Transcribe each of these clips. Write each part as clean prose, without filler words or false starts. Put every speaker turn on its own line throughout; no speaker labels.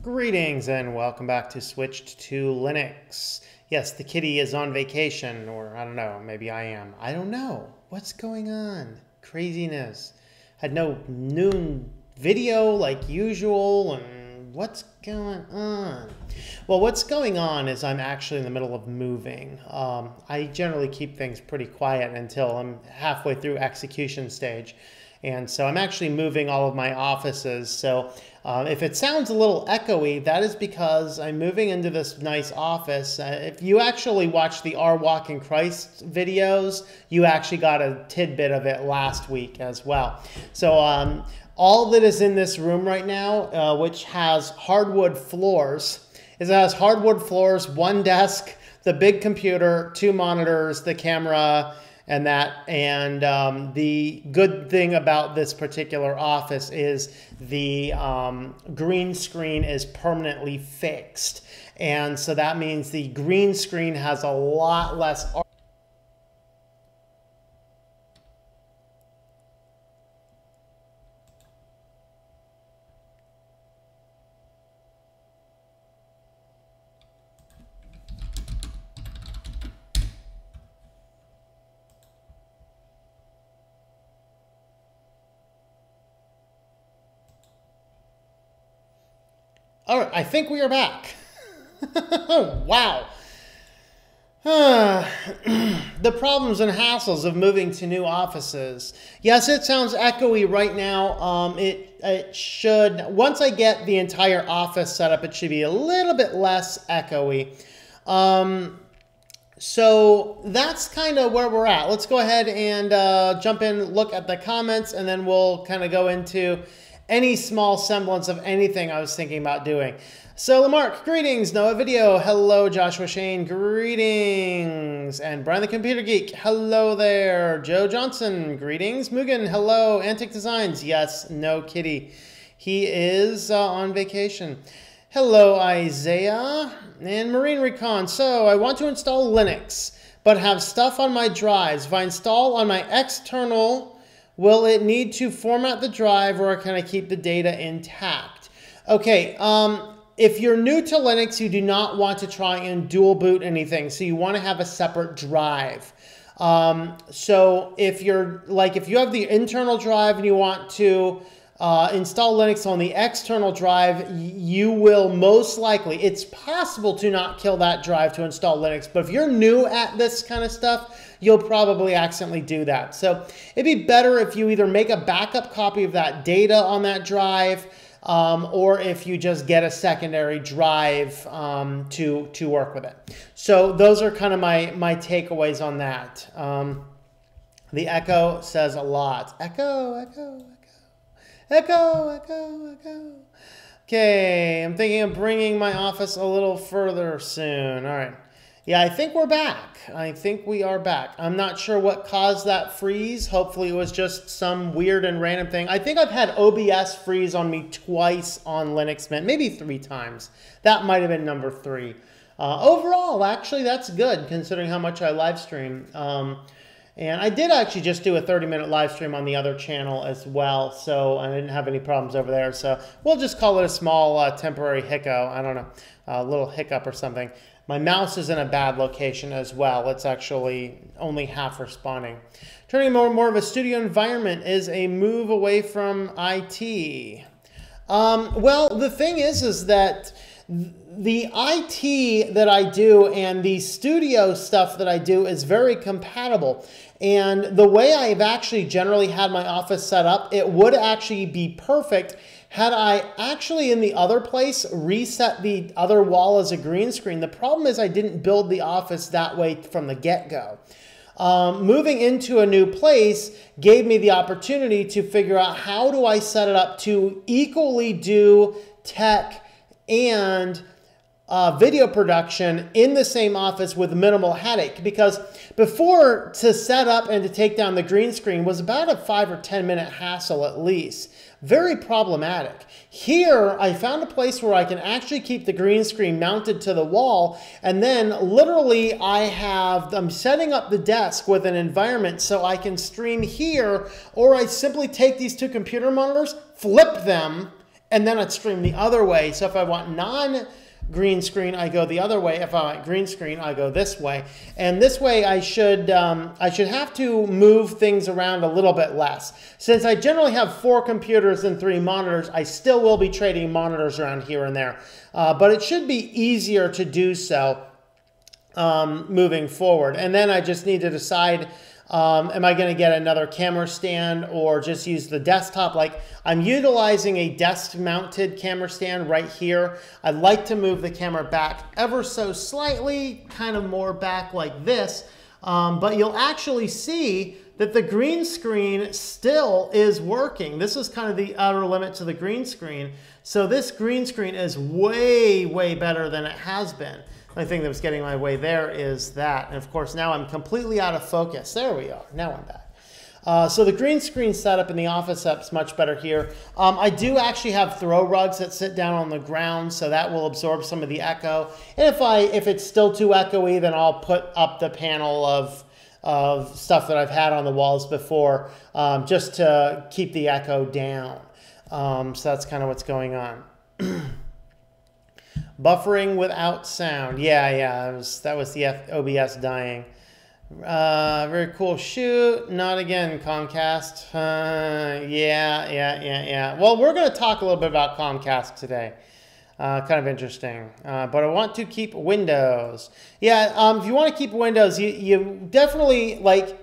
Greetings and welcome back to Switched to Linux. Yes, the kitty is on vacation, or I don't know, maybe I am. I don't know. What's going on? Craziness. Had no noon video like usual, and what's going on? Well, what's going on is I'm actually in the middle of moving. I generally keep things pretty quiet until I'm halfway through execution stage. And so I'm actually moving all of my offices. So if it sounds a little echoey, that is because I'm moving into this nice office. If you actually watch the Our Walk in Christ videos, you actually got a tidbit of it last week as well. So all that is in this room right now, which has hardwood floors, is it has hardwood floors, one desk, the big computer, two monitors, the camera, and the good thing about this particular office is the green screen is permanently fixed. And so that means the green screen has a lot less All right, I think we are back. Wow. The problems and hassles of moving to new offices. Yes, it sounds echoey right now. It should, once I get the entire office set up, it should be a little bit less echoey. So that's kind of where we're at. Let's go ahead and jump in, look at the comments, and then we'll kind of go into any small semblance of anything I was thinking about doing. So Lamarck, greetings. Noah Video, hello. Joshua Shane, greetings. And Brian the Computer Geek, hello there. Joe Johnson, greetings. Mugen, hello. Antic Designs, yes, no kitty. He is on vacation. Hello, Isaiah. And Marine Recon, so I want to install Linux, but have stuff on my drives. If I install on my external, will it need to format the drive, or can I keep the data intact? Okay, if you're new to Linux, you do not want to try and dual boot anything. So you want to have a separate drive. So if you have the internal drive and you want to install Linux on the external drive, you will most likely, it's possible to not kill that drive to install Linux, but if you're new at this kind of stuff, you'll probably accidentally do that. So it'd be better if you either make a backup copy of that data on that drive, or if you just get a secondary drive to work with it. So those are kind of my takeaways on that. The echo says a lot. Echo, echo, echo, echo, echo. Okay, I'm thinking of bringing my office a little further soon. All right. Yeah, I think we're back. I think we are back. I'm not sure what caused that freeze. Hopefully it was just some weird and random thing. I think I've had OBS freeze on me twice on Linux Mint, maybe 3 times. That might have been number 3. Overall, actually, that's good considering how much I live stream. And I did actually just do a 30-minute live stream on the other channel as well, so I didn't have any problems over there. So we'll just call it a small temporary hiccup. I don't know, a little hiccup or something. My mouse is in a bad location as well. It's actually only half responding. Turning more of a studio environment is a move away from IT. Well, the thing is that the IT that I do and the studio stuff that I do is very compatible. And the way I've actually generally had my office set up, it would actually be perfect had I actually in the other place reset the other wall as a green screen. The problem is I didn't build the office that way from the get-go. Moving into a new place gave me the opportunity to figure out how do I set it up to equally do tech and video production in the same office with minimal headache, because before, to set up and to take down the green screen was about a 5 or 10 minute hassle at least. Very problematic. Here, I found a place where I can actually keep the green screen mounted to the wall, and then literally I'm setting up the desk with an environment so I can stream here, or I simply take these 2 computer monitors, flip them, and then I'd stream the other way. So if I want non-green screen, I go the other way. If I want green screen, I go this way. And this way I should have to move things around a little bit less. Since I generally have 4 computers and 3 monitors, I still will be trading monitors around here and there. But it should be easier to do so moving forward. And then I just need to decide, am I going to get another camera stand or just use the desktop? Like, I'm utilizing a desk-mounted camera stand right here. I'd like to move the camera back ever so slightly, kind of more back like this. But you'll actually see that the green screen still is working. This is kind of the outer limit to the green screen. So this green screen is way, way better than it has been. The only thing that was getting my way there is that. And of course, now I'm completely out of focus. There we are. Now I'm back. So the green screen setup in the office setup's much better here. I do actually have throw rugs that sit down on the ground, so that will absorb some of the echo. And if it's still too echoey, then I'll put up the panel of stuff that I've had on the walls before, just to keep the echo down. So that's kind of what's going on. Buffering without sound. Yeah, that was the OBS dying. Very cool shoot. Not again, Comcast. Yeah. Well, we're going to talk a little bit about Comcast today. Kind of interesting. But I want to keep Windows. Yeah, if you want to keep Windows, you definitely, like,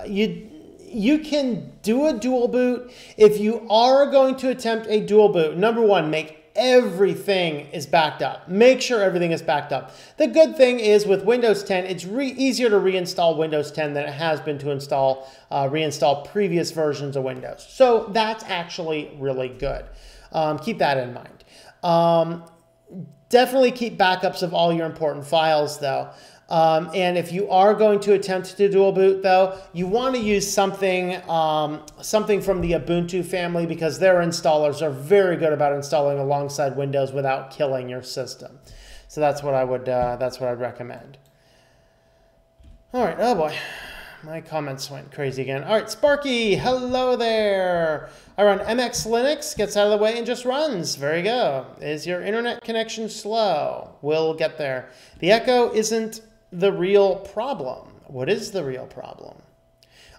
you can do a dual boot. If you are going to attempt a dual boot, number one, make everything is backed up. Make sure everything is backed up. The good thing is with Windows 10, it's easier to reinstall Windows 10 than it has been to reinstall previous versions of Windows. So that's actually really good. Keep that in mind. Definitely keep backups of all your important files though. And if you are going to attempt to dual boot though, you want to use something from the Ubuntu family, because their installers are very good about installing alongside Windows without killing your system. So that's what I'd recommend. All right, oh boy, my comments went crazy again. All right, Sparky, hello there. I run MX Linux, gets out of the way and just runs. There you go. Is your internet connection slow? We'll get there. The echo isn't the real problem. What is the real problem?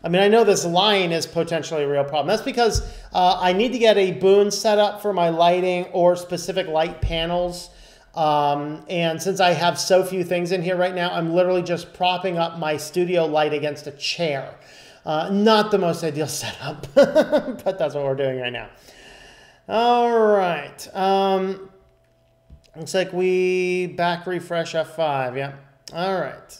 I mean, I know this line is potentially a real problem. That's because I need to get a boon set up for my lighting or specific light panels. And since I have so few things in here right now, I'm literally just propping up my studio light against a chair. Not the most ideal setup, but that's what we're doing right now. All right. Looks like we back refresh F5. Yeah. All right.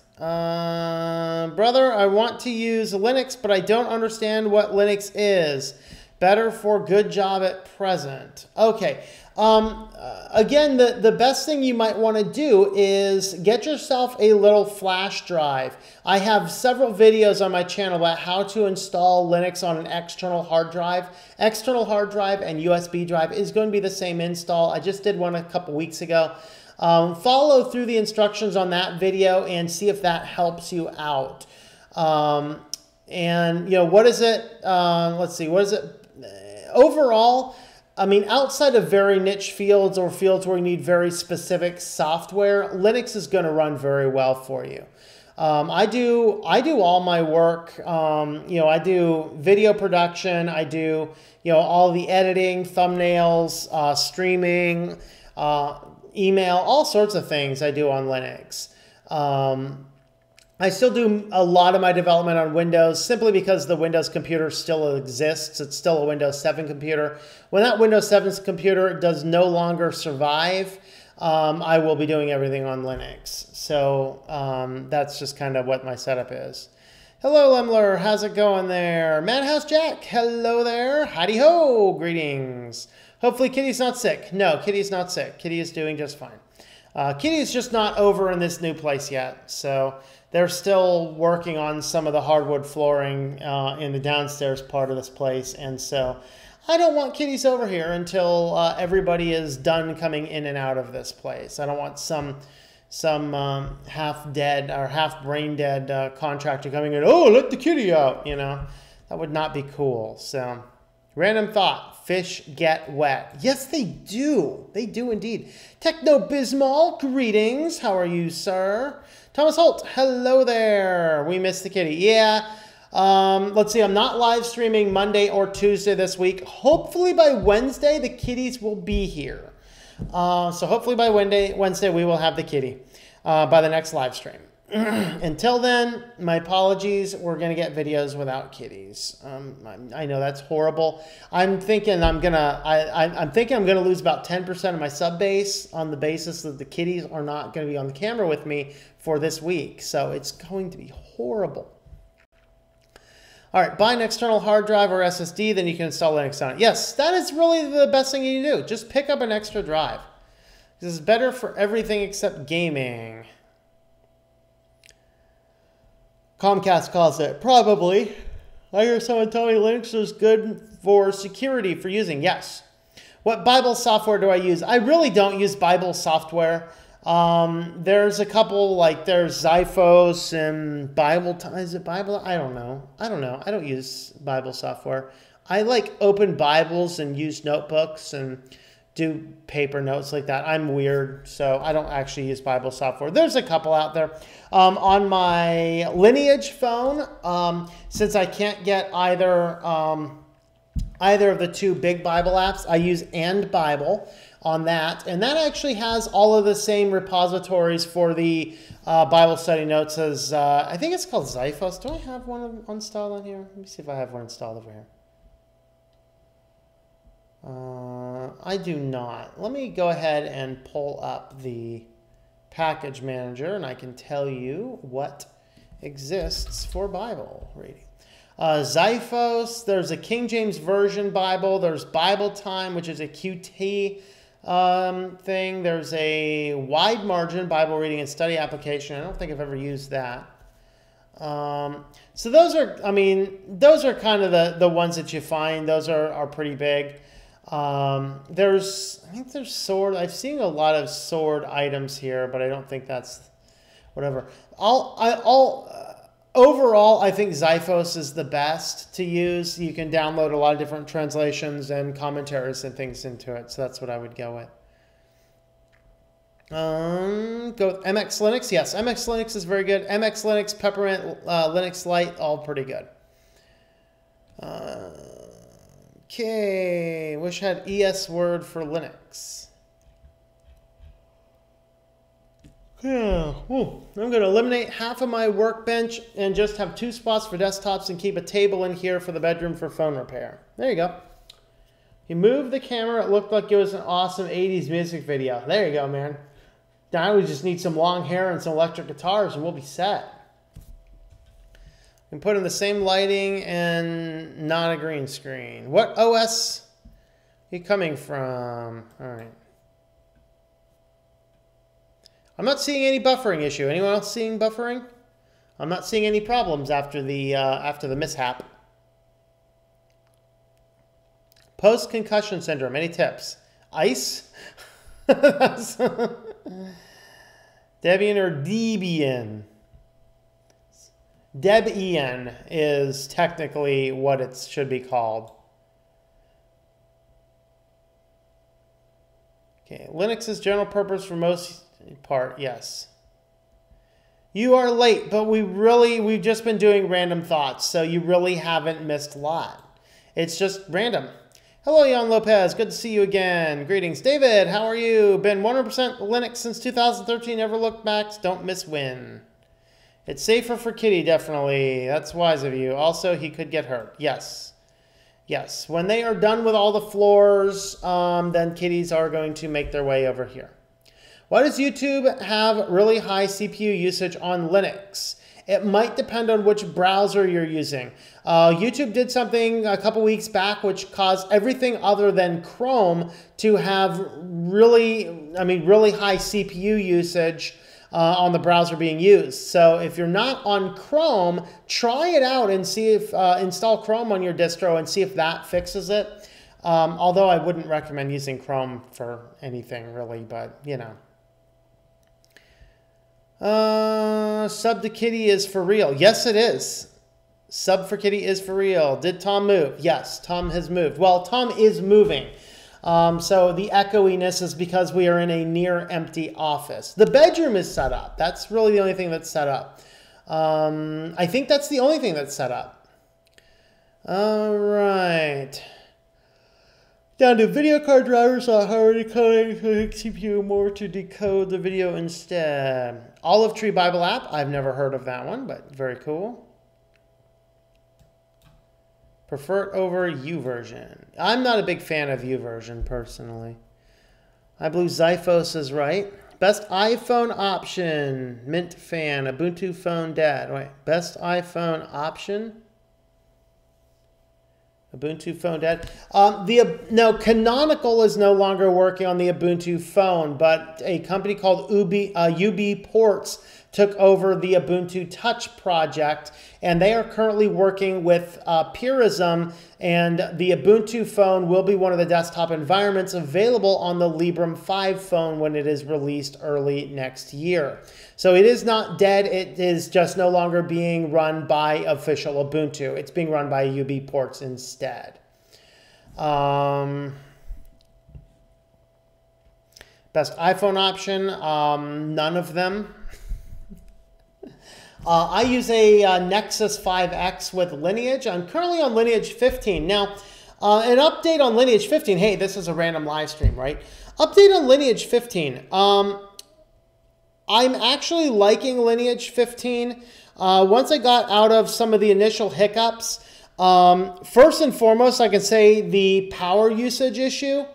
Brother, I want to use Linux, but I don't understand what Linux is. Better for good job at present. Okay. Again, the best thing you might want to do is get yourself a little flash drive. I have several videos on my channel about how to install Linux on an external hard drive. External hard drive and USB drive is going to be the same install. I just did one a couple weeks ago. Follow through the instructions on that video and see if that helps you out. And, you know, what is it? Let's see, what is it? Overall, I mean, outside of very niche fields or fields where you need very specific software, Linux is going to run very well for you. I do all my work. You know, I do video production. I do, you know, all the editing, thumbnails, streaming, email, all sorts of things I do on Linux. I still do a lot of my development on Windows simply because the Windows computer still exists. It's still a Windows 7 computer. When that Windows 7 computer does no longer survive, I will be doing everything on Linux. So that's just kind of what my setup is. Hello, Lemler. How's it going there? Madhouse Jack. Hello there. Howdy ho. Greetings. Hopefully Kitty's not sick. No, Kitty's not sick. Kitty is doing just fine. Kitty is just not over in this new place yet. So they're still working on some of the hardwood flooring in the downstairs part of this place. And so I don't want kitties over here until everybody is done coming in and out of this place. I don't want some half dead or half brain dead contractor coming in. Oh, let the kitty out. You know, that would not be cool. So Random thought, fish get wet. Yes, they do. They do indeed. Techno Bismol, greetings. How are you, sir? Thomas Holt, hello there. We missed the kitty. Yeah. Let's see. I'm not live streaming Monday or Tuesday this week. Hopefully by Wednesday, the kitties will be here. So hopefully by Wednesday, we will have the kitty by the next live stream. Until then, my apologies. We're going to get videos without kitties. I know that's horrible. I'm thinking I'm gonna lose about 10% of my sub base on the basis that the kitties are not going to be on the camera with me for this week. So it's going to be horrible. All right, buy an external hard drive or SSD, then you can install Linux on it. Yes, that is really the best thing you can do. Just pick up an extra drive. This is better for everything except gaming. Comcast calls it. Probably. I hear someone tell me Linux is good for security for using. Yes. What Bible software do I use? I really don't use Bible software. There's a couple, like there's Xiphos and Bible. Is it Bible? I don't know. I don't use Bible software. I like open Bibles and use notebooks and do paper notes like that. I'm weird, so I don't actually use Bible software. There's a couple out there. On my Lineage phone, since I can't get either of the two big Bible apps, I use And Bible on that. And that actually has all of the same repositories for the Bible study notes as, I think it's called Xiphos. Do I have one installed on here? Let me see if I have one installed over here. I do not. Let me go ahead and pull up the package manager and I can tell you what exists for Bible reading. Xiphos, there's a King James Version Bible, there's Bible Time, which is a QT thing. There's a wide margin Bible reading and study application. I don't think I've ever used that. So those are, I mean, those are kind of the ones that you find. Those are pretty big. I think there's sword. I've seen a lot of sword items here, but I don't think that's whatever. Overall, I think Xiphos is the best to use. You can download a lot of different translations and commentaries and things into it. So that's what I would go with. Go with MX Linux. Yes, MX Linux is very good. MX Linux, Peppermint, Linux Lite, all pretty good. Okay, wish I had ES word for Linux. Yeah, I'm going to eliminate half of my workbench and just have 2 spots for desktops and keep a table in here for the bedroom for phone repair. There you go. You moved the camera. It looked like it was an awesome 80s music video. There you go, man. Now we just need some long hair and some electric guitars and we'll be set. We can put in the same lighting and not a green screen. What OS are you coming from? All right. I'm not seeing any buffering issue. Anyone else seeing buffering? I'm not seeing any problems after the mishap. Post-concussion syndrome. Any tips? Ice? Debian or Debian? Debian is technically what it should be called. Okay, Linux is general purpose for most part, yes. You are late, but we've just been doing random thoughts, so you really haven't missed a lot. It's just random. Hello, Jan Lopez. Good to see you again. Greetings. David, how are you? Been 100% Linux since 2013. Never looked back. Don't miss win. It's safer for Kitty, definitely. That's wise of you. Also, he could get hurt. Yes. Yes. When they are done with all the floors, then kitties are going to make their way over here. Why does YouTube have really high CPU usage on Linux? It might depend on which browser you're using. YouTube did something a couple weeks back which caused everything other than Chrome to have really high CPU usage on the browser being used. So if you're not on Chrome, try it out and see if install Chrome on your distro and see if that fixes it. Although I wouldn't recommend using Chrome for anything really, but you know. Sub to Kitty is for real. Yes, it is. Sub for Kitty is for real. Did Tom move? Yes, Tom has moved. Well, Tom is moving. So the echoiness is because we are in a near empty office. The bedroom is set up. That's really the only thing that's set up. I think that's the only thing that's set up. All right. Down to video card drivers, how decoding CPU more to decode the video instead. Olive Tree Bible app. I've never heard of that one, but very cool. Prefer it over YouVersion. I'm not a big fan of YouVersion personally. iBlue Zyphos is right. Best iPhone option. Mint fan. Ubuntu phone dead. Wait. Best iPhone option. Ubuntu phone dead. No, Canonical is no longer working on the Ubuntu phone, but a company called UB Ports took over the Ubuntu Touch project, and they are currently working with Purism, and the Ubuntu phone will be one of the desktop environments available on the Librem 5 phone when it is released early next year. So it is not dead, it is just no longer being run by official Ubuntu. It's being run by UB Ports instead. Best iPhone option, none of them. I use a Nexus 5X with Lineage. I'm currently on Lineage 15. Now, an update on Lineage 15. Hey, this is a random live stream, right? Update on Lineage 15. I'm actually liking Lineage 15. Once I got out of some of the initial hiccups, first and foremost, I can say the power usage issue.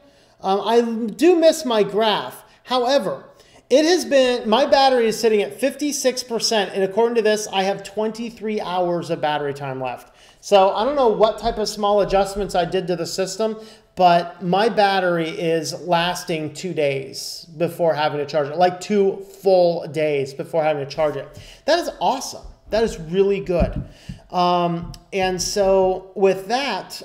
I do miss my graph. However, it has been, my battery is sitting at 56%, and according to this, I have 23 hours of battery time left. So I don't know what type of small adjustments I did to the system, but my battery is lasting 2 days before having to charge it, like 2 full days before having to charge it. That is awesome. That is really good. And so with that,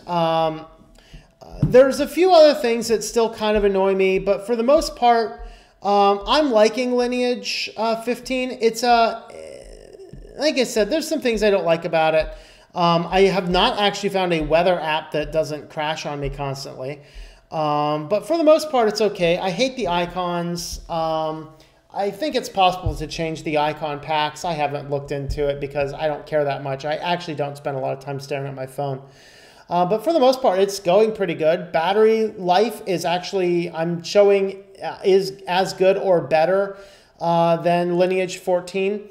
there's a few other things that still kind of annoy me, but for the most part, I'm liking Lineage 15. It's like I said, there's some things I don't like about it. I have not actually found a weather app that doesn't crash on me constantly. But for the most part, it's okay. I hate the icons. I think it's possible to change the icon packs. I haven't looked into it because I don't care that much. I actually don't spend a lot of time staring at my phone. But for the most part, it's going pretty good. Battery life is actually, I'm showing, is as good or better than Lineage 14.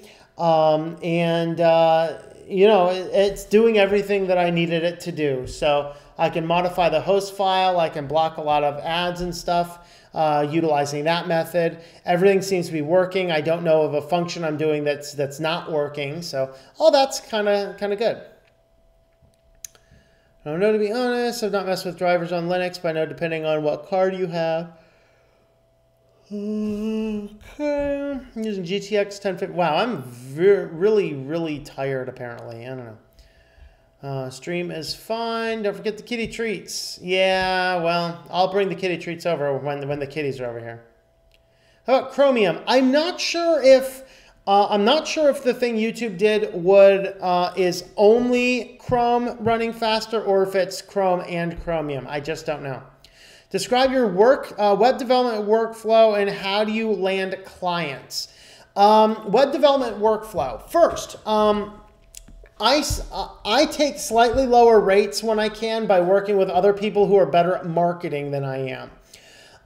You know, it's doing everything that I needed it to do. So I can modify the host file. I can block a lot of ads and stuff utilizing that method. Everything seems to be working. I don't know of a function I'm doing that's not working. So all that's kind of good. I don't know, to be honest. I've not messed with drivers on Linux, but I know depending on what card you have. Okay. I'm using GTX 1050. Wow, I'm really tired apparently. I don't know. Stream is fine. Don't forget the kitty treats. Yeah, well, I'll bring the kitty treats over when the kitties are over here. How about Chromium? I'm not sure if the thing YouTube did is only Chrome running faster or if it's Chrome and Chromium. I just don't know. Describe your web development workflow and how do you land clients. Web development workflow. First, I take slightly lower rates when I can by working with other people who are better at marketing than I am.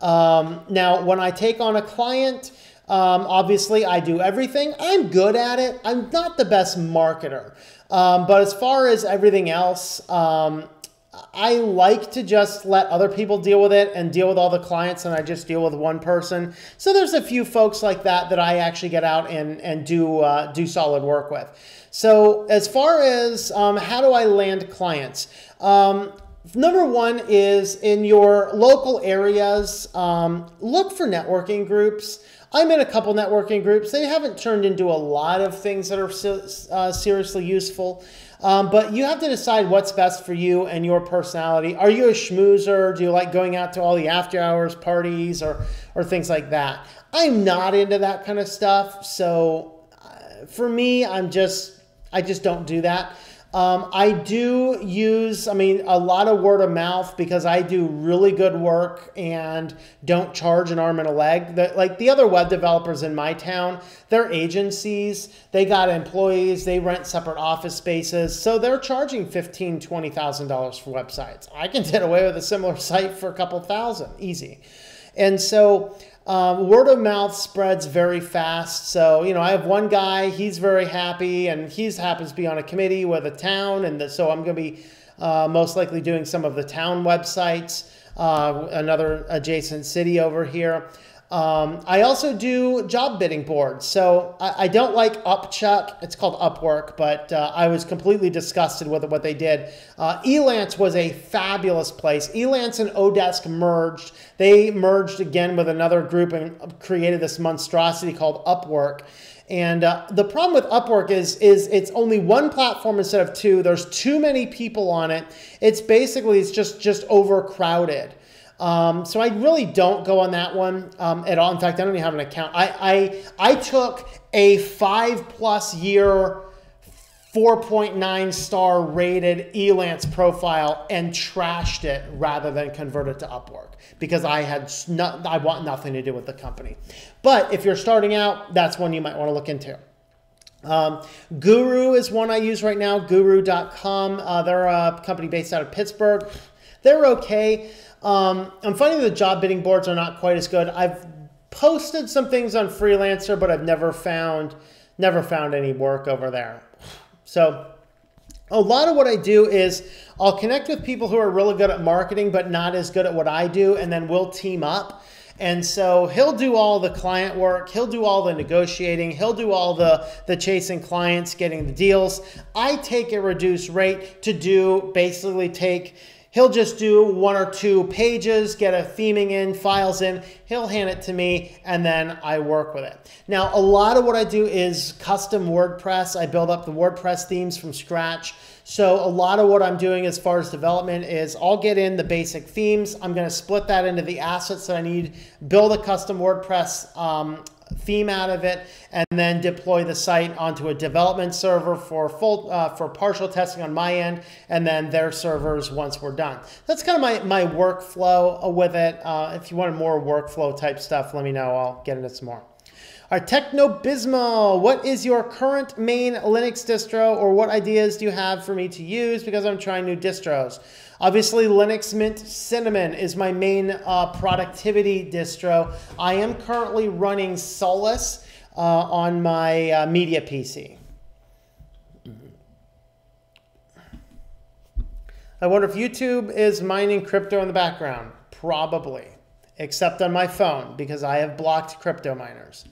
Now, when I take on a client, obviously I do everything. I'm good at it. I'm not the best marketer. But as far as everything else, I like to just let other people deal with it and deal with all the clients, and I just deal with one person. So there's a few folks like that I actually get out and do solid work with. So as far as how do I land clients? Number one is in your local areas, look for networking groups. I'm in a couple networking groups. They haven't turned into a lot of things that are seriously useful. But you have to decide what's best for you and your personality. Are you a schmoozer? Do you like going out to all the after hours parties or things like that? I'm not into that kind of stuff. So for me, I just don't do that. I do use, a lot of word of mouth because I do really good work and don't charge an arm and a leg. Like the other web developers in my town, they're agencies, they got employees, they rent separate office spaces, so they're charging $15,000, $20,000 for websites. I can get away with a similar site for a couple thousand, easy. And so word of mouth spreads very fast. So, I have one guy, he's very happy, and he happens to be on a committee with a town. And so I'm going to be most likely doing some of the town websites, another adjacent city over here. I also do job bidding boards. So I don't like Upchuck. It's called Upwork, but I was completely disgusted with what they did. Elance was a fabulous place. Elance and Odesk merged. They merged again with another group and created this monstrosity called Upwork. And the problem with Upwork is it's only one platform instead of two. There's too many people on it. It's just overcrowded. So I really don't go on that one at all. In fact, I don't even have an account. I took a 5+ year, 4.9 star rated Elance profile and trashed it rather than convert it to Upwork because I want nothing to do with the company. But if you're starting out, that's one you might want to look into. Guru is one I use right now, guru.com. They're a company based out of Pittsburgh. They're okay. I'm finding the job bidding boards are not quite as good. I've posted some things on Freelancer, but I've never found any work over there. So a lot of what I do is I'll connect with people who are really good at marketing, but not as good at what I do, and then we'll team up. And so he'll do all the client work, he'll do all the negotiating, he'll do all the chasing clients, getting the deals. I take a reduced rate to he'll just do 1 or 2 pages, get a theming in, files in, he'll hand it to me, and then I work with it. Now, a lot of what I do is custom WordPress. I build up the WordPress themes from scratch. So a lot of what I'm doing as far as development is I'll get in the basic themes. I'm going to split that into the assets that I need, build a custom WordPress theme out of it, and then deploy the site onto a development server for partial testing on my end, and then their servers once we're done. That's kind of my workflow with it. If you want more workflow type stuff, let me know. I'll get into some more. All right, Technobismo, what is your current main Linux distro, or what ideas do you have for me to use because I'm trying new distros? Obviously, Linux Mint Cinnamon is my main productivity distro. I am currently running Solus on my media PC. I wonder if YouTube is mining crypto in the background. Probably, except on my phone because I have blocked crypto miners.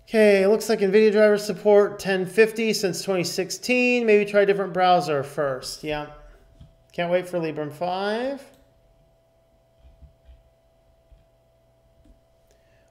Okay, it looks like NVIDIA drivers support 1050 since 2016. Maybe try a different browser first. Yeah. Can't wait for Librem 5.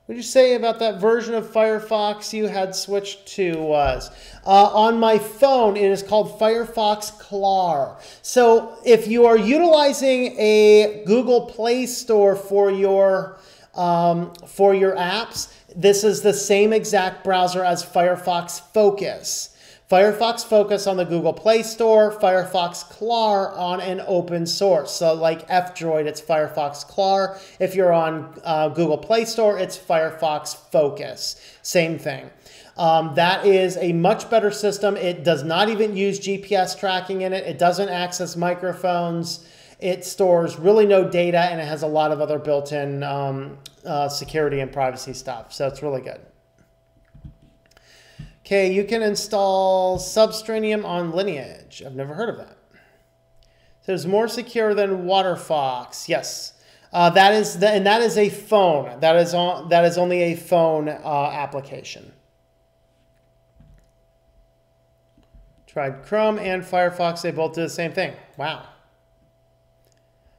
What did you say about that version of Firefox you had switched to was? On my phone, it is called Firefox Clar. So if you are utilizing a Google Play Store for your apps, this is the same exact browser as Firefox Focus. Firefox Focus on the Google Play Store, Firefox Clar on an open source. So like F-Droid, it's Firefox Clar. If you're on Google Play Store, it's Firefox Focus. Same thing. That is a much better system. It does not even use GPS tracking in it. It doesn't access microphones. It stores really no data, and it has a lot of other built-in security and privacy stuff. So it's really good. Okay, you can install Substranium on Lineage. I've never heard of that. So it's more secure than WaterFox. Yes, that is a phone. That is only a phone application. Tried Chrome and Firefox. They both do the same thing. Wow.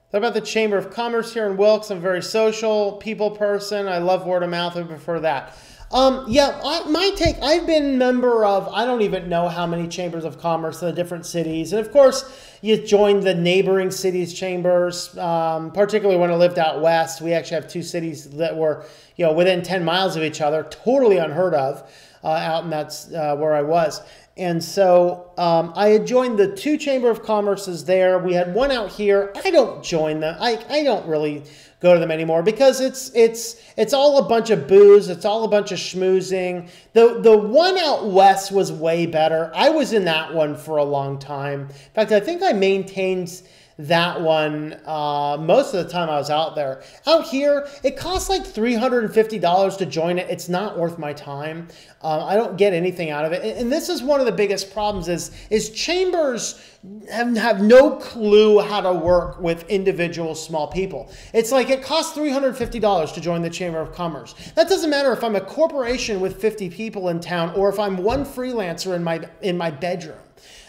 What about the Chamber of Commerce here in Wilkes? I'm a very social people person. I love word of mouth. I prefer that. Yeah, my take, I've been member of, I don't even know how many chambers of commerce in the different cities. And of course, you join the neighboring cities' chambers, particularly when I lived out west. We actually have two cities that were, within 10 miles of each other, totally unheard of out in that's where I was. And so I had joined the two Chamber of Commerces there. We had one out here. I don't join them. I don't really go to them anymore because it's all a bunch of booze. It's all a bunch of schmoozing. The one out west was way better. I was in that one for a long time. In fact, I think I maintained that one most of the time I was out there. Out here, it costs like $350 to join it. It's not worth my time. I don't get anything out of it. And this is one of the biggest problems is chambers have no clue how to work with individual small people. It's like it costs $350 to join the Chamber of Commerce. That doesn't matter if I'm a corporation with 50 people in town or if I'm one freelancer in my bedroom.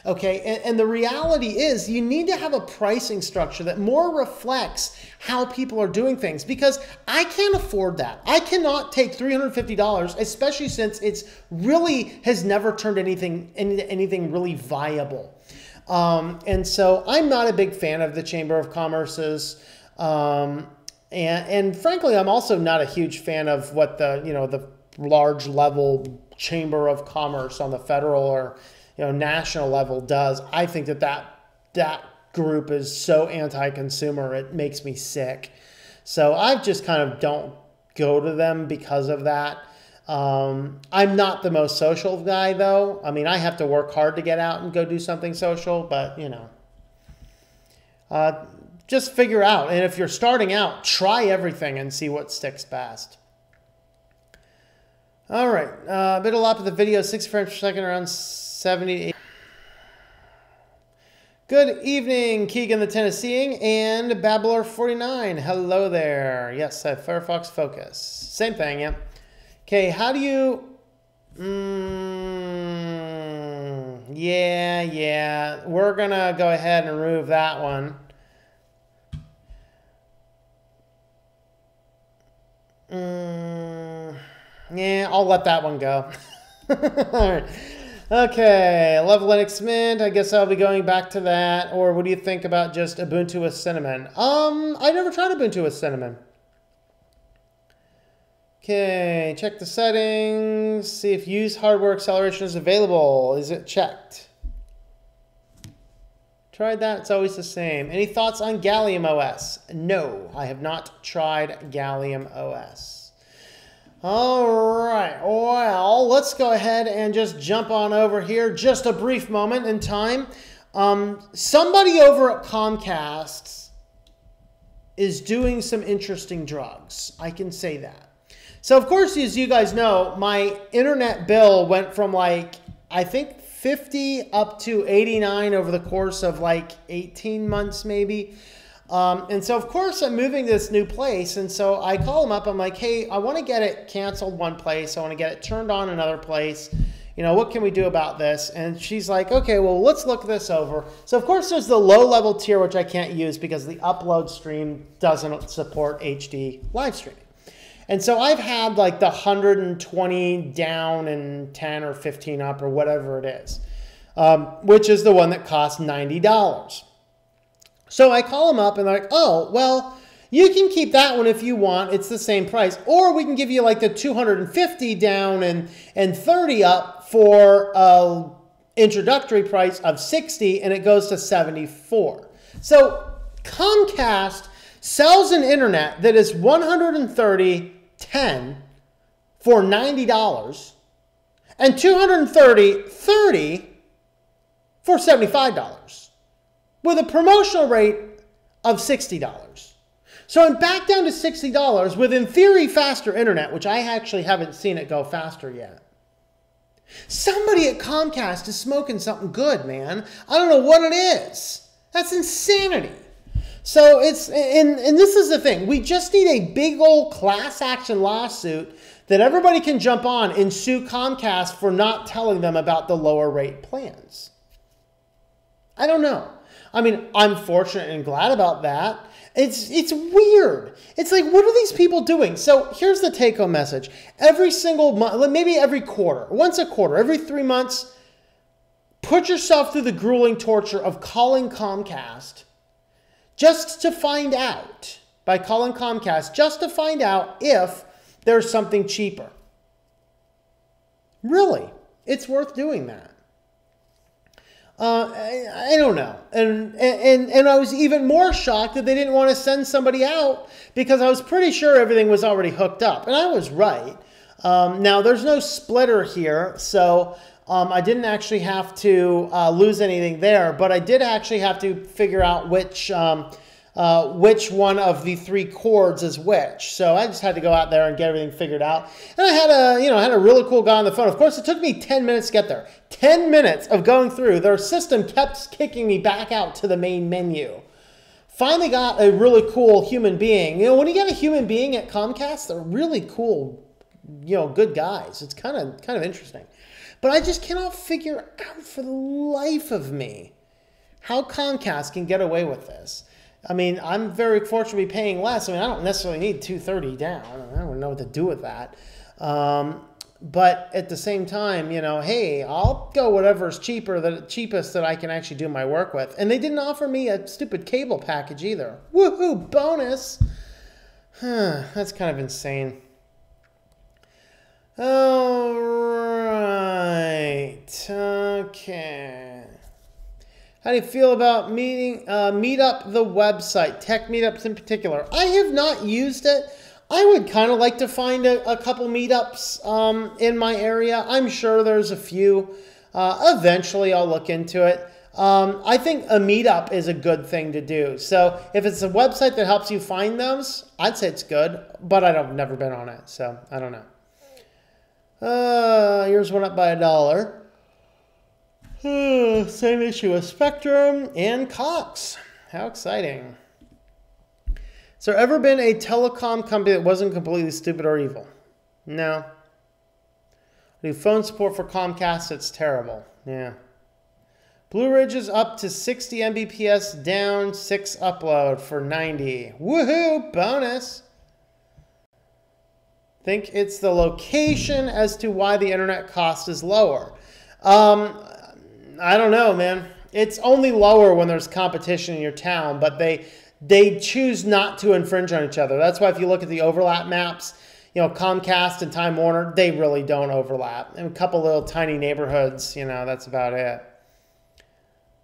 Okay, and the reality is you need to have a pricing structure that more reflects how people are doing things because I can't afford that. I cannot take $350, especially since it's really has never turned anything really viable. And so I'm not a big fan of the Chamber of Commerce's. And frankly, I'm also not a huge fan of what the large level Chamber of Commerce on the federal or national level does. I think that group is so anti-consumer, it makes me sick. So I just kind of don't go to them because of that. I'm not the most social guy though. I mean, I have to work hard to get out and go do something social, but just figure out. And if you're starting out, try everything and see what sticks best. All right, a bit of lap of the video, 60 frames per second, around 78. Good evening, Keegan the Tennesseeing and Babbler49. Hello there. Yes, I have Firefox Focus. Same thing, yeah. Okay, how do you... Yeah. We're going to go ahead and remove that one. Yeah, I'll let that one go. All right. Okay, I love Linux Mint. I guess I'll be going back to that. Or what do you think about just Ubuntu with Cinnamon? I never tried Ubuntu with Cinnamon. Okay, check the settings. See if use hardware acceleration is available. Is it checked? Tried that. It's always the same. Any thoughts on Gallium OS? No, I have not tried Gallium OS. All right, well, let's go ahead and just jump on over here. Just a brief moment in time. Somebody over at Comcast is doing some interesting drugs. I can say that. So, of course, as you guys know, my internet bill went from like, I think 50 up to 89 over the course of like 18 months maybe. And so, of course, I'm moving to this new place. And so I call them up. I'm like, hey, I want to get it canceled one place. I want to get it turned on another place. What can we do about this? And she's like, okay, well, let's look this over. So, of course, there's the low-level tier, which I can't use because the upload stream doesn't support HD live streaming. And so I've had like the 120 down and 10 or 15 up or whatever it is, which is the one that costs $90. So I call them up and they're like, oh, well, you can keep that one if you want. It's the same price. Or we can give you like the 250 down and 30 up for an introductory price of 60 and it goes to 74. So Comcast sells an internet that is 130/10 for $90 and 230/30 for $75. With a promotional rate of $60. So I'm back down to $60 with, in theory, faster internet, which I actually haven't seen it go faster yet. Somebody at Comcast is smoking something good, man. I don't know what it is. That's insanity. So it's, and this is the thing. We just need a big old class action lawsuit that everybody can jump on and sue Comcast for not telling them about the lower rate plans. I don't know. I mean, I'm fortunate and glad about that. It's weird. It's like, what are these people doing? So here's the take-home message. Every single month, maybe every quarter, once a quarter, every 3 months, put yourself through the grueling torture of calling Comcast just to find out, by calling Comcast, just to find out if there's something cheaper. Really, it's worth doing that. I don't know. And I was even more shocked that they didn't want to send somebody out because I was pretty sure everything was already hooked up. And I was right. Now, there's no splitter here, so I didn't actually have to lose anything there. But I did actually have to figure out which one of the 3 cords is which. So I just had to go out there and get everything figured out. And I had a really cool guy on the phone. Of course, it took me 10 minutes to get there. 10 minutes of going through. Their system kept kicking me back out to the main menu. Finally got a really cool human being. When you get a human being at Comcast, they're really cool, good guys. It's kind of interesting. But I just cannot figure out for the life of me how Comcast can get away with this. I mean, I'm very fortunate to be paying less. I mean, I don't necessarily need $230 down. I don't know what to do with that. But at the same time, hey, I'll go whatever's cheaper, the cheapest that I can actually do my work with. And they didn't offer me a stupid cable package either. Woohoo, bonus. That's kind of insane. All right. Okay. How do you feel about Meetup, the website, tech meetups in particular? I have not used it. I would kind of like to find a couple meetups in my area. I'm sure there's a few. Eventually, I'll look into it. I think a meetup is a good thing to do. So if it's a website that helps you find those, I'd say it's good. But I've never been on it, so I don't know. Yours went up by $1. Same issue with Spectrum and Cox. How exciting. Has there ever been a telecom company that wasn't completely stupid or evil? No. New phone support for Comcast, it's terrible. Yeah. Blue Ridge is up to 60 Mbps, down 6 upload for 90. Woohoo! Bonus! Think it's the location as to why the internet cost is lower. I don't know, man. It's only lower when there's competition in your town, but they choose not to infringe on each other. That's why if you look at the overlap maps, Comcast and Time Warner, they really don't overlap. And a couple little tiny neighborhoods, that's about it.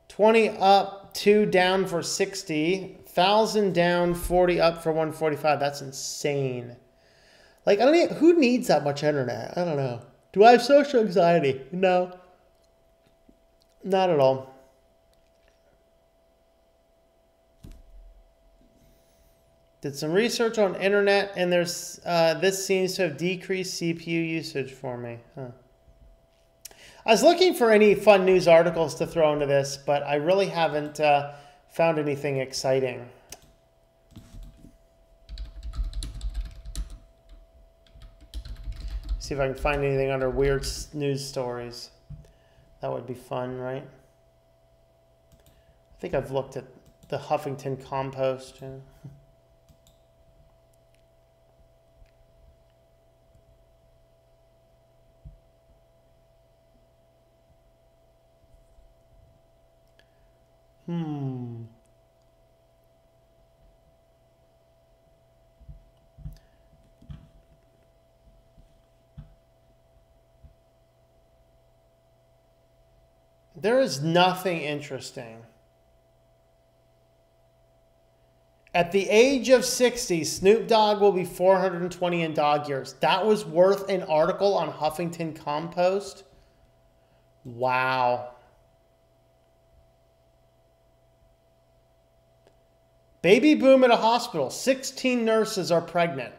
20 up, 2 down for 60, 1,000 down, 40 up for 145. That's insane. Like, who needs that much internet? I don't know. Do I have social anxiety? No. Not at all. Did some research on internet, and there's this seems to have decreased CPU usage for me. Huh. I was looking for any fun news articles to throw into this, but I really haven't found anything exciting. See if I can find anything under weird news stories. That would be fun, right? I think I've looked at the Huffington Compost. Yeah. There is nothing interesting. At the age of 60, Snoop Dogg will be 420 in dog years. That was worth an article on Huffington Compost? Wow. Baby boom at a hospital. 16 nurses are pregnant.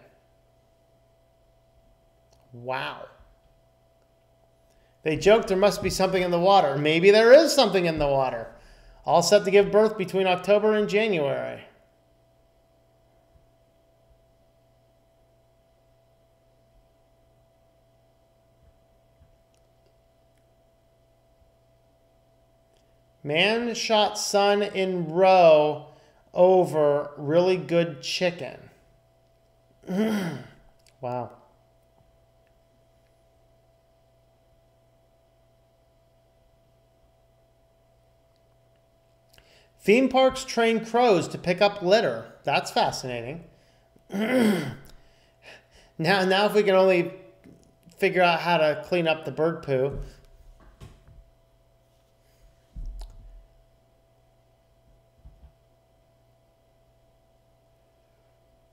Wow. They joked there must be something in the water. Maybe there is something in the water. All set to give birth between October and January. Man shot son in row over really good chicken. Wow. Theme parks train crows to pick up litter. That's fascinating. Now if we can only figure out how to clean up the bird poo.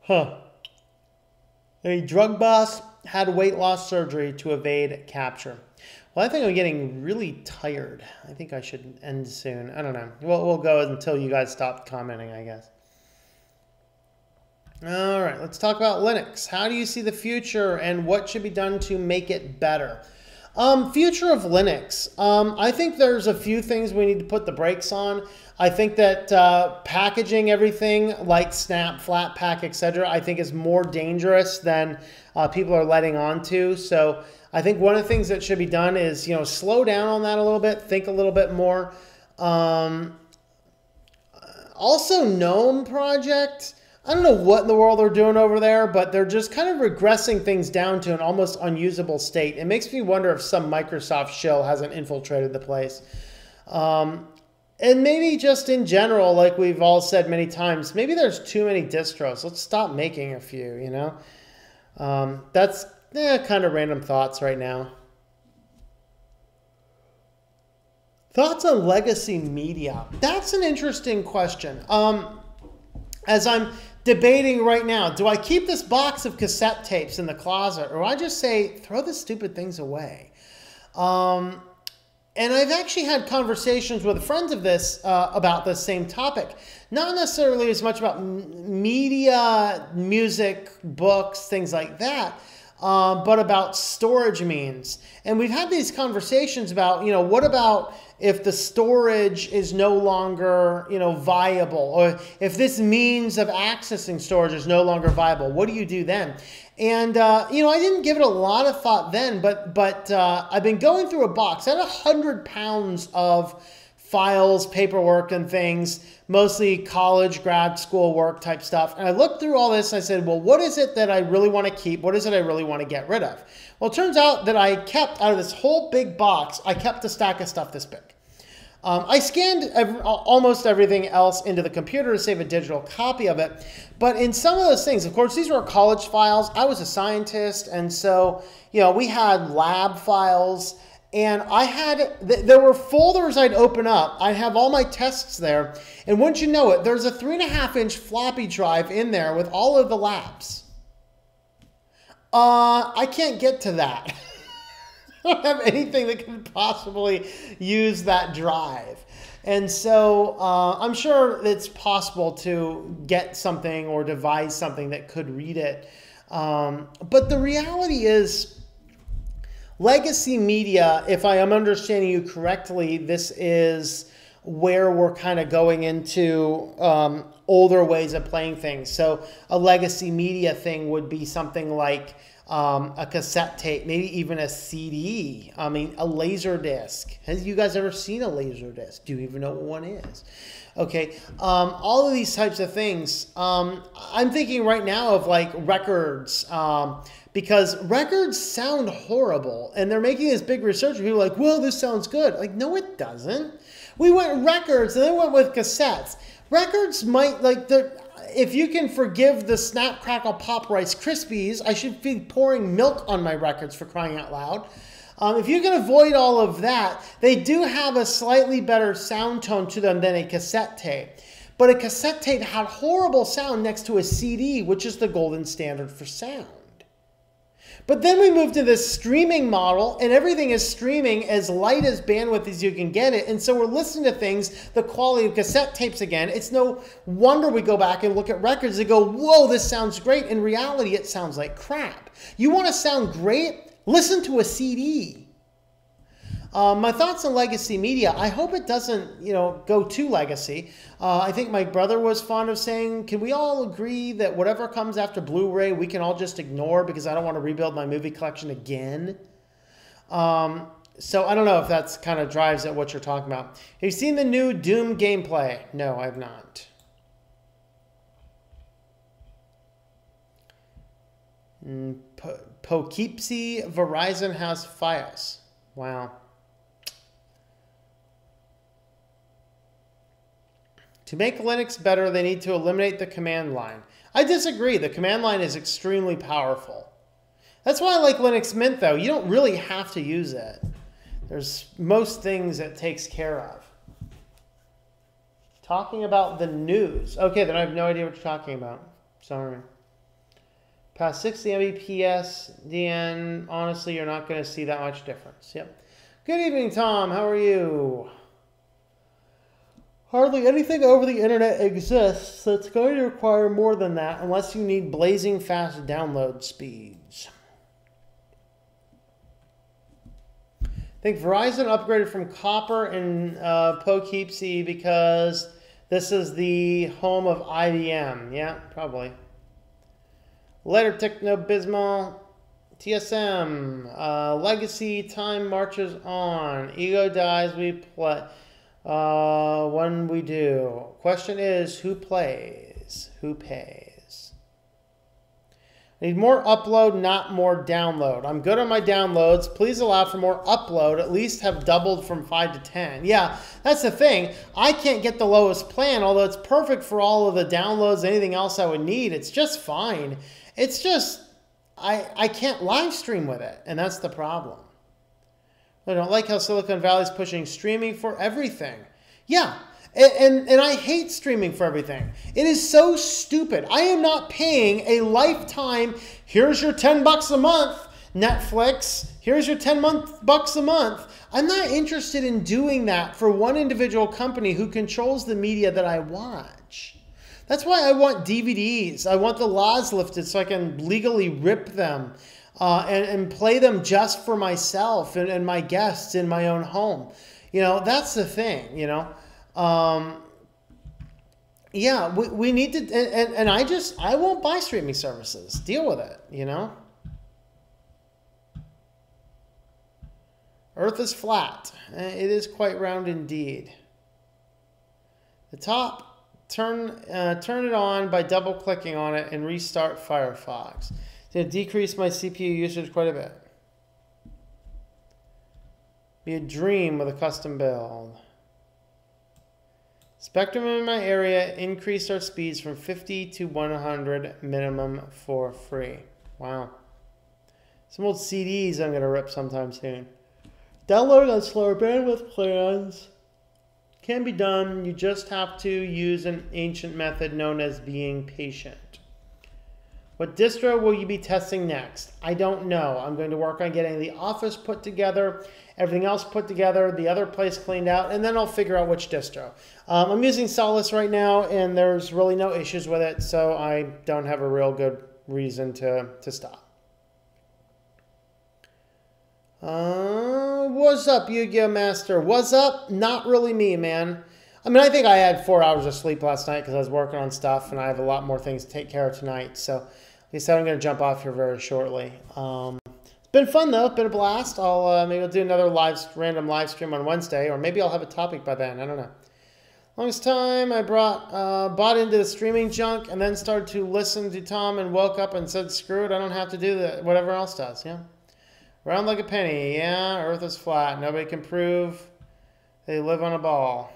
Huh. A drug boss had weight loss surgery to evade capture. Well, I think I'm getting really tired. I think I should end soon. I don't know. We'll go until you guys stop commenting, I guess. All right, let's talk about Linux. How do you see the future and what should be done to make it better? Future of Linux. I think there's a few things we need to put the brakes on. I think that packaging everything like Snap, Flatpak, etc., I think is more dangerous than people are letting on to. So I think one of the things that should be done is, slow down on that a little bit, think a little bit more. Also, GNOME project. I don't know what in the world they're doing over there, but they're just kind of regressing things down to an almost unusable state. It makes me wonder if some Microsoft shill hasn't infiltrated the place. And maybe just in general, like we've all said many times, maybe there's too many distros. Let's stop making a few, That's kind of random thoughts right now. Thoughts on legacy media? That's an interesting question. As I'm debating right now, do I keep this box of cassette tapes in the closet, or I just say, throw the stupid things away? And I've actually had conversations with friends of this about this same topic. Not necessarily as much about media, music, books, things like that, but about storage means. And we've had these conversations about, what about if the storage is no longer, viable, or if this means of accessing storage is no longer viable, what do you do then? And, I didn't give it a lot of thought then, but I've been going through a box. I had 100 pounds of files, paperwork, and things, mostly college, grad school work type stuff. And I looked through all this and I said, well, what is it that I really want to keep? What is it I really want to get rid of? Well, it turns out that I kept, out of this whole big box, I kept a stack of stuff this big. I scanned almost everything else into the computer to save a digital copy of it. But in some of those things, of course, these were college files. I was a scientist. And so, we had lab files. And there were folders I'd open up. I'd have all my tests there. And wouldn't you know it, there's a 3.5-inch floppy drive in there with all of the labs. I can't get to that. I don't have anything that could possibly use that drive. And so I'm sure it's possible to get something or devise something that could read it. But the reality is, legacy media, if I am understanding you correctly, this is where we're kind of going into older ways of playing things. So a legacy media thing would be something like a cassette tape, maybe even a CD. I mean, a laser disc. Have you guys ever seen a laser disc? Do you even know what one is? Okay, all of these types of things. I'm thinking right now of like records, because records sound horrible, and they're making this big research. People are like, well, this sounds good. Like, no, it doesn't. We went records, and then went with cassettes. Records might, like, if you can forgive the Snap, Crackle, Pop Rice Krispies, I should be pouring milk on my records, for crying out loud. If you can avoid all of that, they do have a slightly better sound tone to them than a cassette tape. But a cassette tape had horrible sound next to a CD, which is the golden standard for sound. But then we moved to this streaming model, and everything is streaming as light as bandwidth as you can get it. And so we're listening to things, the quality of cassette tapes again. It's no wonder we go back and look at records and go, whoa, this sounds great. In reality, it sounds like crap. You want to sound great? Listen to a CD. My thoughts on legacy media, I hope it doesn't, go too legacy. I think my brother was fond of saying, can we all agree that whatever comes after Blu-ray, we can all just ignore because I don't want to rebuild my movie collection again? So I don't know if that's kind of drives at what you're talking about. Have you seen the new Doom gameplay? No, I have not. Poughkeepsie, Verizon has FiOS. Wow. To make Linux better, they need to eliminate the command line. I disagree. The command line is extremely powerful. That's why I like Linux Mint, though. You don't really have to use it. There's most things it takes care of. Talking about the news. Okay, then I have no idea what you're talking about. Sorry. Past 60 Mbps, DN, honestly, you're not going to see that much difference. Yep. Good evening, Tom. How are you? Hardly anything over the internet exists, so it's going to require more than that unless you need blazing fast download speeds. I think Verizon upgraded from copper in Poughkeepsie because this is the home of IBM. Yeah, probably. Later, Techno-Bismal, TSM, Legacy, time marches on. Ego dies, we play. When we do. Question is, who plays? Who pays? I need more upload, not more download. I'm good on my downloads. Please allow for more upload. At least have doubled from 5 to 10. Yeah, that's the thing. I can't get the lowest plan, although it's perfect for all of the downloads, anything else I would need. It's just fine. It's just, I can't live stream with it, and that's the problem. I don't like how Silicon Valley is pushing streaming for everything. Yeah, and I hate streaming for everything. It is so stupid. I am not paying a lifetime, here's your $10 a month, Netflix, here's your $10 a month. I'm not interested in doing that for one individual company who controls the media that I watch. That's why I want DVDs. I want the laws lifted so I can legally rip them and play them just for myself and my guests in my own home. You know, that's the thing, you know. Yeah, we need to, and I won't buy streaming services. Deal with it, you know. Earth is flat. It is quite round indeed. The top. Turn it on by double-clicking on it and restart Firefox. To decrease my CPU usage quite a bit. Be a dream with a custom build. Spectrum in my area increased our speeds from 50 to 100 minimum for free. Wow. Some old CDs I'm going to rip sometime soon. Downloading on slower bandwidth plans. Can be done. You just have to use an ancient method known as being patient. What distro will you be testing next? I don't know. I'm going to work on getting the office put together, everything else put together, the other place cleaned out, and then I'll figure out which distro. I'm using Solus right now, and there's really no issues with it, so I don't have a real good reason to stop. What's up, Yu-Gi-Oh! Master? What's up? Not really me, man. I mean, I think I had 4 hours of sleep last night because I was working on stuff, and I have a lot more things to take care of tonight. So, like I said, I'm going to jump off here very shortly. It's been fun, though. It's been a blast. Maybe I'll do another random live stream on Wednesday, or maybe I'll have a topic by then. I don't know. Longest time I bought into the streaming junk and then started to listen to Tom and woke up and said, screw it, I don't have to do that. Whatever else does, yeah. Round like a penny, yeah, Earth is flat. Nobody can prove they live on a ball.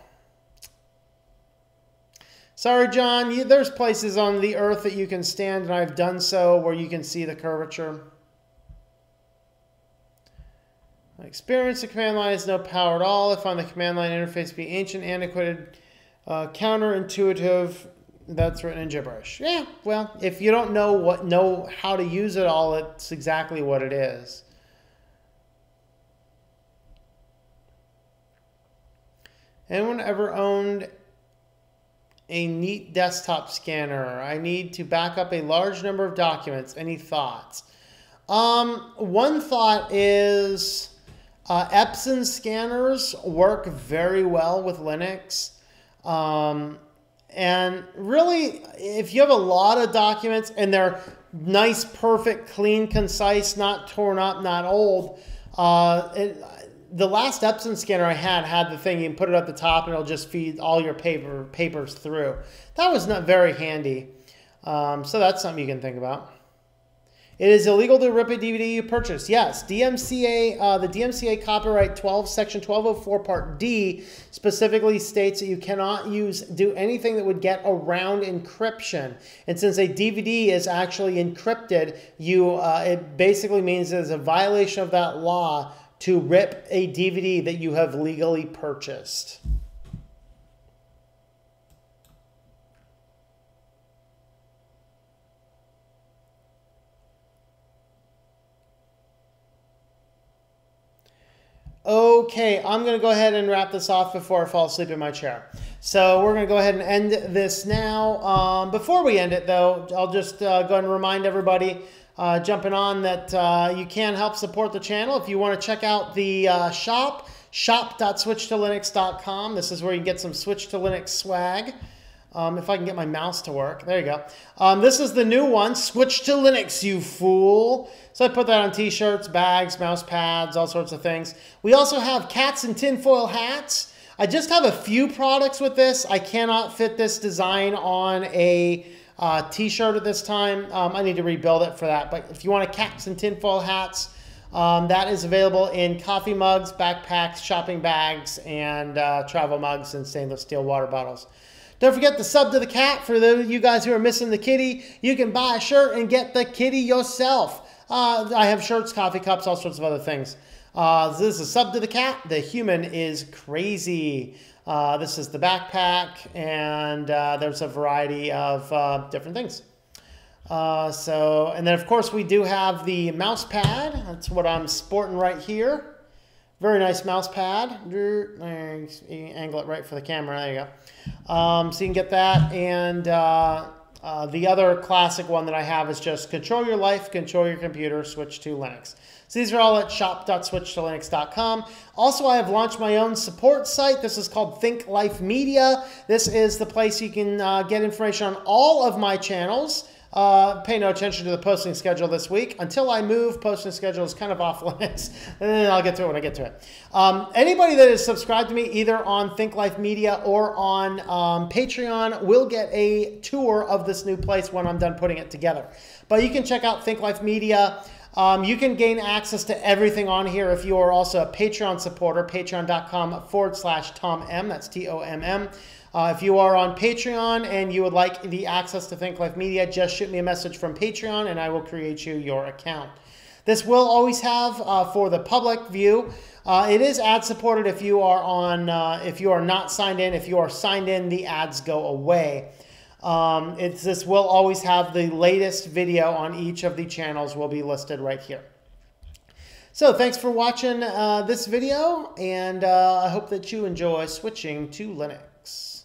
Sorry, John, there's places on the Earth that you can stand, and I've done so, where you can see the curvature. My experience, the command line has no power at all. I find the command line interface to be ancient, antiquated, counterintuitive. That's written in gibberish. Yeah, well, if you don't know how to use it all, it's exactly what it is. Anyone ever owned a neat desktop scanner? I need to back up a large number of documents. Any thoughts? One thought is Epson scanners work very well with Linux. And really, if you have a lot of documents and they're nice, perfect, clean, concise, not torn up, not old, the last Epson scanner I had the thing, you can put it at the top and it'll just feed all your papers through. That was not very handy. So that's something you can think about. It is illegal to rip a DVD you purchase. Yes, DMCA, the DMCA copyright 12, section 1204 part D specifically states that you cannot do anything that would get around encryption. And since a DVD is actually encrypted, it basically means there's a violation of that law to rip a DVD that you have legally purchased. Okay, I'm going to go ahead and wrap this off before I fall asleep in my chair. So we're going to go ahead and end this now. Before we end it, though, I'll just go ahead and remind everybody jumping on that you can help support the channel. If you want to check out the shop.switchedtolinux.com. This is where you can get some Switch to Linux swag. If I can get my mouse to work. There you go. This is the new one, Switch to Linux, you fool. So I put that on t-shirts, bags, mouse pads, all sorts of things. We also have cats and tinfoil hats. I just have a few products with this. I cannot fit this design on a t-shirt at this time. I need to rebuild it for that. But if you want a cats and tinfoil hats, that is available in coffee mugs, backpacks, shopping bags, and travel mugs and stainless steel water bottles. Don't forget to sub to the cat. For those of you guys who are missing the kitty, you can buy a shirt and get the kitty yourself. I have shirts, coffee cups, all sorts of other things. This is sub to the cat. The human is crazy. This is the backpack, and there's a variety of different things. And then of course we do have the mouse pad. That's what I'm sporting right here. Very nice mouse pad. You angle it right for the camera. There you go. So you can get that. And the other classic one that I have is just control your life, control your computer, switch to Linux. So these are all at shop.switchedtolinux.com. Also, I have launched my own support site. This is called Think Life Media. This is the place you can get information on all of my channels. Pay no attention to the posting schedule this week. Until I move, posting schedule is kind of off limits. And then I'll get to it when I get to it. Anybody that is subscribed to me either on Think Life Media or on Patreon will get a tour of this new place when I'm done putting it together. But you can check out Think Life Media. You can gain access to everything on here if you are also a Patreon supporter, patreon.com/TomM. That's TOMM. If you are on Patreon and you would like the access to Think Life Media, just shoot me a message from Patreon and I will create you your account. This will always have for the public view. It is ad supported if you are on. If you are not signed in. If you are signed in, the ads go away. This will always have the latest video on each of the channels will be listed right here. So thanks for watching this video, and I hope that you enjoy switching to Linux.